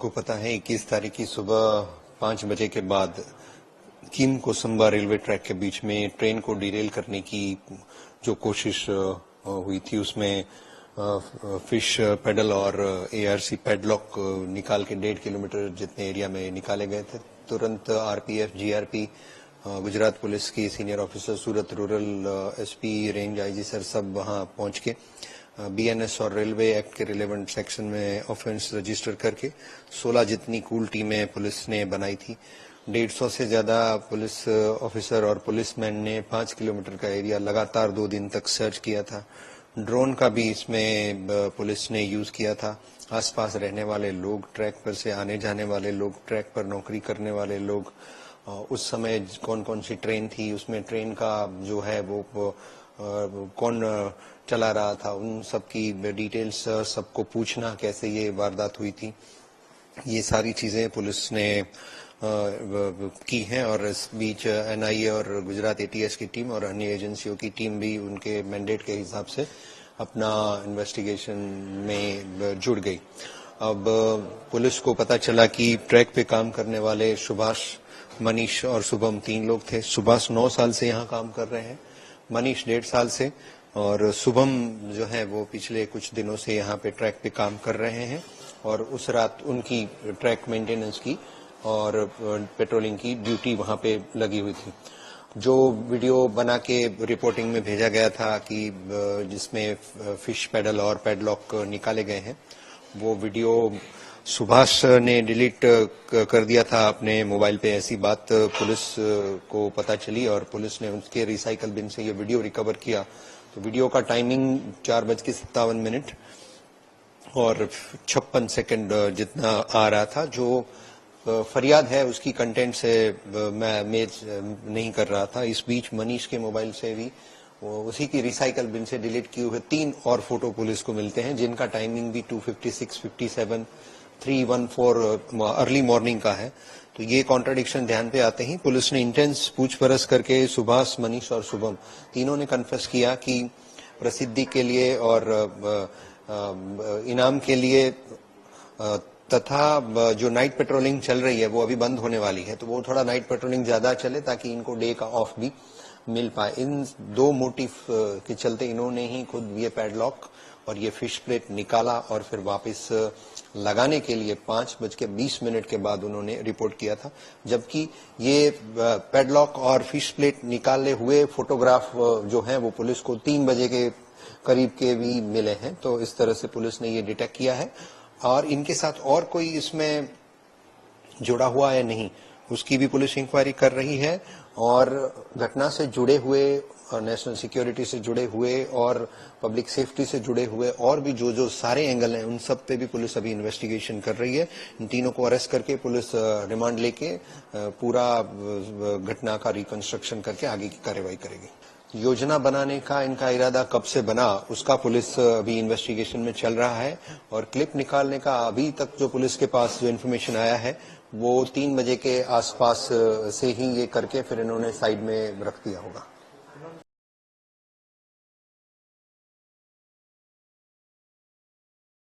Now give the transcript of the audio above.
को पता है 21 तारीख की सुबह 5 बजे के बाद कीम कोसंबा रेलवे ट्रैक के बीच में ट्रेन को डिरेल करने की जो कोशिश हुई थी उसमें फिश पेडल और एआरसी पैडलॉक निकाल के 1.5 किलोमीटर जितने एरिया में निकाले गए थे। तुरंत आरपीएफ, जीआरपी, गुजरात पुलिस की senior officer, Surat rural SP, range IG sir सब वहां पहुंच के बीएनएस और रेलवे एक्ट के रिलेवेंट सेक्शन में ऑफेंस रजिस्टर करके 16 जितनी कूल टीमें पुलिस ने बनाई थी। 150 से ज्यादा पुलिस ऑफिसर और पुलिसमैन ने 5 किलोमीटर का एरिया लगातार 2 दिन तक सर्च किया था। ड्रोन का भी इसमें पुलिस ने यूज किया था। आसपास रहने वाले लोग, ट्रैक पर से आने जाने वाले लोग, ट्रैक पर नौकरी करने वाले लोग, उस समय कौन कौन सी ट्रेन थी, उसमें ट्रेन का जो है वो कौन चला रहा था, उन सब की डिटेल्स सबको पूछना कैसे ये वारदात हुई थी, ये सारी चीजें पुलिस ने की हैं। और इस बीच एनआईए और गुजरात एटीएस की टीम और अन्य एजेंसियों की टीम भी उनके मैंडेट के हिसाब से अपना इन्वेस्टिगेशन में जुड़ गई। अब पुलिस को पता चला कि ट्रैक पे काम करने वाले सुभाष, मनीष और शुभम 3 लोग थे। सुभाष 9 साल से यहाँ काम कर रहे हैं, मनीष 1.5 साल से और शुभम जो है वो पिछले कुछ दिनों से यहाँ पे ट्रैक पे काम कर रहे हैं। और उस रात उनकी ट्रैक मेंटेनेंस की और पेट्रोलिंग की ड्यूटी वहां पे लगी हुई थी। जो वीडियो बना के रिपोर्टिंग में भेजा गया था कि जिसमें फिश पेडल और पैडलॉक निकाले गए हैं, वो वीडियो सुभाष ने डिलीट कर दिया था अपने मोबाइल पे। ऐसी बात पुलिस को पता चली और पुलिस ने उसके रिसाइकल बिन से ये वीडियो रिकवर किया। तो वीडियो का टाइमिंग 4:57 और 56 सेकंड जितना आ रहा था। जो फरियाद है उसकी कंटेंट से मैं मैच नहीं कर रहा था। इस बीच मनीष के मोबाइल से भी उसी की रिसाइकल बिन से डिलीट किए हुए 3 और फोटो पुलिस को मिलते हैं, जिनका टाइमिंग भी 2:56, 57, 3:14 अर्ली मॉर्निंग का है। तो ये कॉन्ट्राडिक्शन ध्यान पे आते ही पुलिस ने इंटेंस पूछपरछ करके सुभाष, मनीष और शुभम तीनों ने कन्फेस किया कि प्रसिद्धि के लिए और इनाम के लिए तथा जो नाइट पेट्रोलिंग चल रही है वो अभी बंद होने वाली है, तो वो थोड़ा नाइट पेट्रोलिंग ज्यादा चले ताकि इनको डे का ऑफ भी मिल पाए। इन 2 मोटिव के चलते इन्होंने ही खुद ये पैडलॉक और ये फिश प्लेट निकाला और फिर वापस लगाने के लिए 5:20 के बाद उन्होंने रिपोर्ट किया था। जबकि ये पैडलॉक और फिश प्लेट निकाले हुए फोटोग्राफ जो हैं वो पुलिस को 3 बजे के करीब के भी मिले हैं। तो इस तरह से पुलिस ने ये डिटेक्ट किया है। और इनके साथ और कोई इसमें जुड़ा हुआ है नहीं, उसकी भी पुलिस इंक्वायरी कर रही है। और घटना से जुड़े हुए, नेशनल सिक्योरिटी से जुड़े हुए और पब्लिक सेफ्टी से जुड़े हुए और भी जो सारे एंगल हैं उन सब पे भी पुलिस अभी इन्वेस्टिगेशन कर रही है। इन तीनों को अरेस्ट करके पुलिस रिमांड लेके पूरा घटना का रिकंस्ट्रक्शन करके आगे की कार्रवाई करेगी। योजना बनाने का इनका इरादा कब से बना उसका पुलिस अभी इन्वेस्टिगेशन में चल रहा है। और क्लिप निकालने का अभी तक जो पुलिस के पास जो इन्फॉर्मेशन आया है वो 3 बजे के आसपास से ही ये करके फिर इन्होंने साइड में रख दिया होगा।